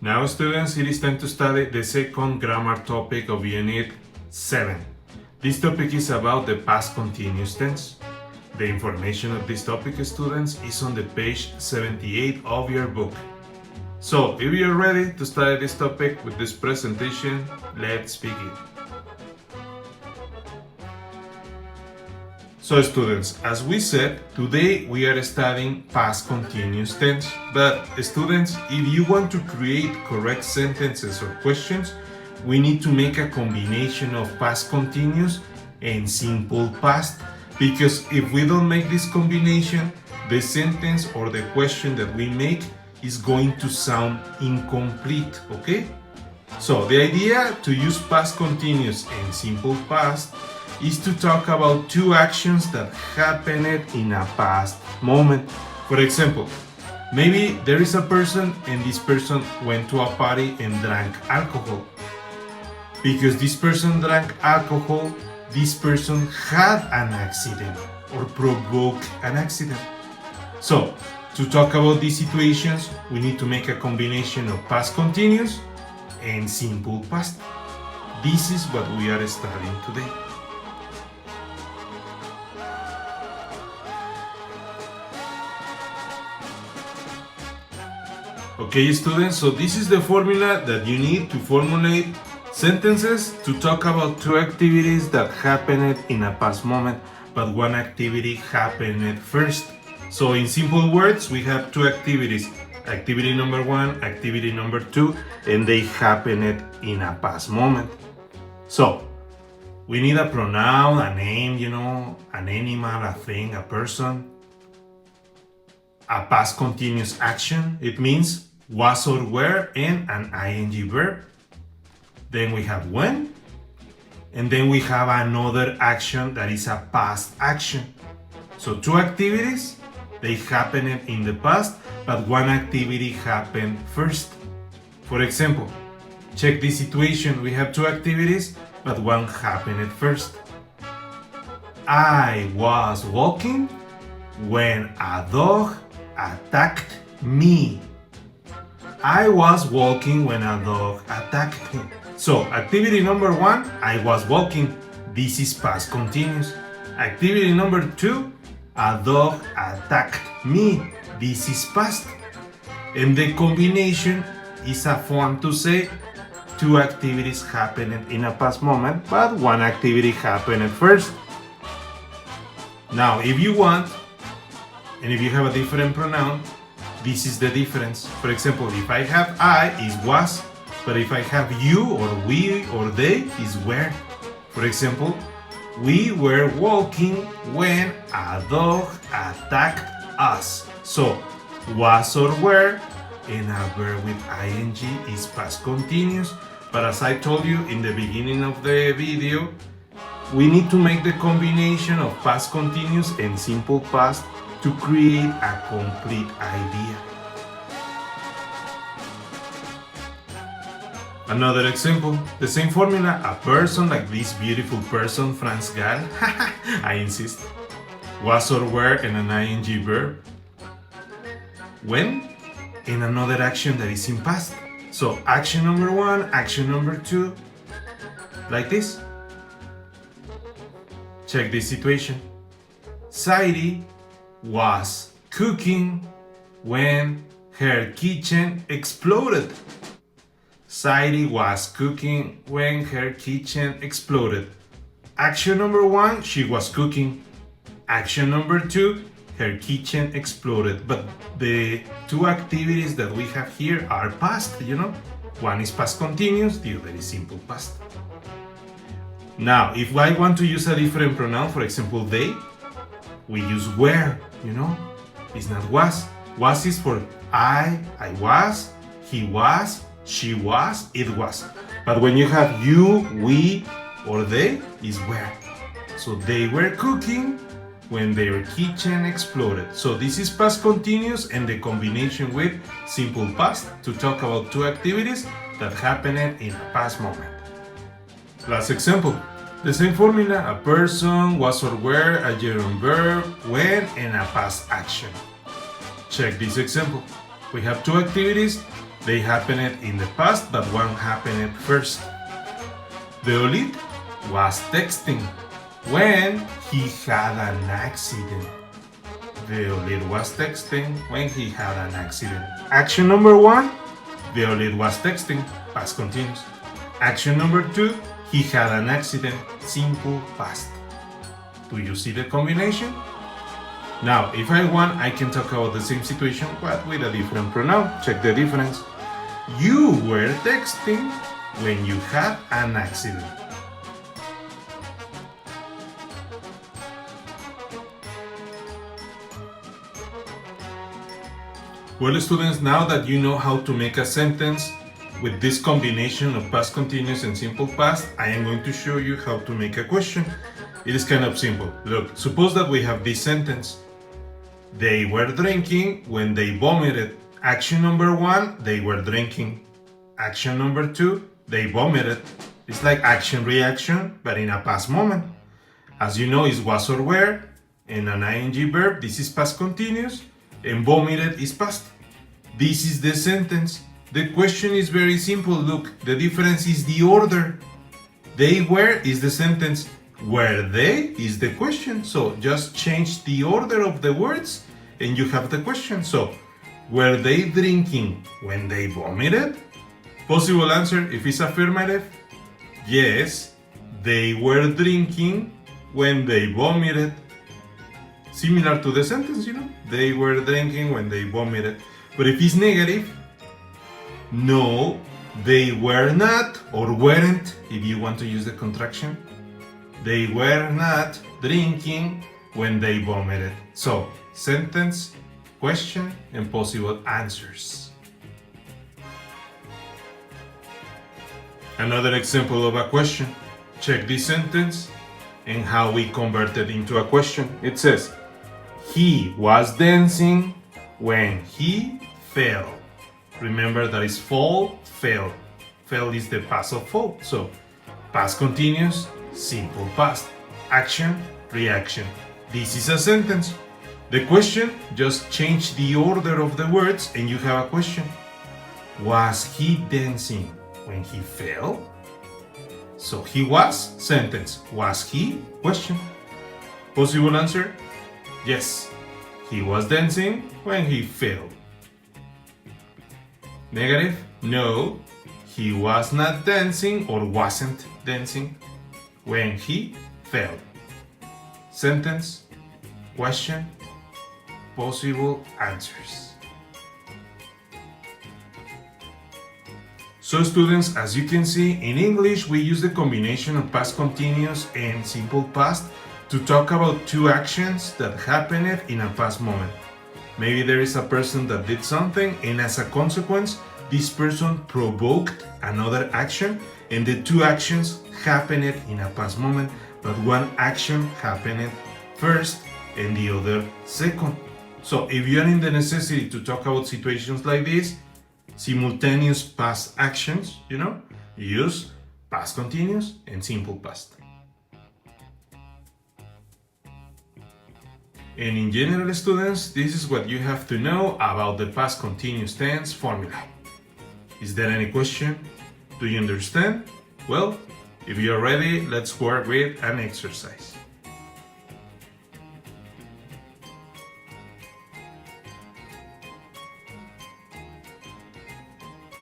Now students, it is time to study the second grammar topic of Unit 7. This topic is about the past continuous tense. The information of this topic, students, is on the page 78 of your book. So, if you're ready to study this topic with this presentation, let's begin. So students, as we said, today we are studying past continuous tense. But students, if you want to create correct sentences or questions, we need to make a combination of past continuous and simple past. Because if we don't make this combination, the sentence or the question that we make is going to sound incomplete, okay? So the idea to use past continuous and simple past is to talk about two actions that happened in a past moment. For example, maybe there is a person and this person went to a party and drank alcohol. Because this person drank alcohol, this person had an accident or provoked an accident. So, to talk about these situations, we need to make a combination of past continuous and simple past. This is what we are studying today. Okay students, so this is the formula that you need to formulate sentences to talk about two activities that happened in a past moment, but one activity happened first. So in simple words, we have two activities, activity number one, activity number two, and they happened in a past moment. So we need a pronoun, a name, an animal, a thing, a person. A past continuous action, it means was or were and an ing verb. Then we have when, and then we have another action that is a past action. So two activities, they happened in the past, but one activity happened first. For example, check this situation. We have two activities, but one happened first. I was walking when a dog attacked me. I was walking when a dog attacked me. So, activity number one, I was walking. This is past continuous. Activity number two, a dog attacked me. This is past. And the combination is a form to say two activities happened in a past moment, but one activity happened first. Now, if you want, and if you have a different pronoun, this is the difference. For example, if I have I, is was, but if I have you or we or they, is were. For example, we were walking when a dog attacked us. So, was or were, and a verb with ing is past continuous. But as I told you in the beginning of the video, we need to make the combination of past continuous and simple past to create a complete idea. Another example, the same formula, a person like this beautiful person, Franz Gall, I insist, was or were and an ing verb. When? In another action that is in past. So action number one, action number two, like this. Check this situation. Sadie was cooking when her kitchen exploded. Sadie was cooking when her kitchen exploded. Action number one, she was cooking. Action number two, her kitchen exploded. But the two activities that we have here are past, One is past continuous, the other is simple past. Now, if I want to use a different pronoun, for example, they, we use were, It's not was. Was is for I was, he was, she was, it was. But when you have you, we, or they, is were. So they were cooking when their kitchen exploded. So this is past continuous and the combination with simple past to talk about two activities that happened in a past moment. Last example. The same formula, a person, was or were, a gerund verb, when, and a past action. Check this example. We have two activities, they happened in the past, but one happened first. Deolid was texting when he had an accident. Deolid was texting when he had an accident. Action number 1, Deolid was texting, past continuous. Action number 2, he had an accident, simple past. Do you see the combination? Now, if I want, I can talk about the same situation, but with a different pronoun. Check the difference. You were texting when you had an accident. Well, students, now that you know how to make a sentence with this combination of past continuous and simple past, I am going to show you how to make a question. It is kind of simple. Look, suppose that we have this sentence. They were drinking when they vomited. Action number 1, they were drinking. Action number 2, they vomited. It's like action reaction, but in a past moment. As you know, it's was or were, and an ing verb. This is past continuous, and vomited is past. This is the sentence. The question is very simple. Look, the difference is the order. They were is the sentence. Were they is the question. So just change the order of the words and you have the question. So, were they drinking when they vomited? Possible answer, if it's affirmative, yes, they were drinking when they vomited. Similar to the sentence, they were drinking when they vomited. But if it's negative, no, they were not or weren't, if you want to use the contraction. They were not drinking when they vomited. So, sentence, question, and possible answers. Another example of a question. Check this sentence and how we convert it into a question. It says, he was dancing when he fell. Remember that is fall, fell. Fell is the past of fall. So, past continuous, simple past. Action, reaction. This is a sentence. The question, just change the order of the words and you have a question. Was he dancing when he fell? So he was, sentence. Was he? Question. Possible answer? Yes, he was dancing when he fell. Negative? No, he was not dancing or wasn't dancing when he fell. Sentence, question, possible answers. So students, as you can see, in English we use the combination of past continuous and simple past to talk about two actions that happened in a past moment. Maybe there is a person that did something and as a consequence, this person provoked another action and the two actions happened in a past moment, but one action happened first and the other second. So if you are in the necessity to talk about situations like this, simultaneous past actions, use past continuous and simple past. And in general, students, this is what you have to know about the past continuous tense formula. Is there any question? Do you understand? Well, if you are ready, let's work with an exercise.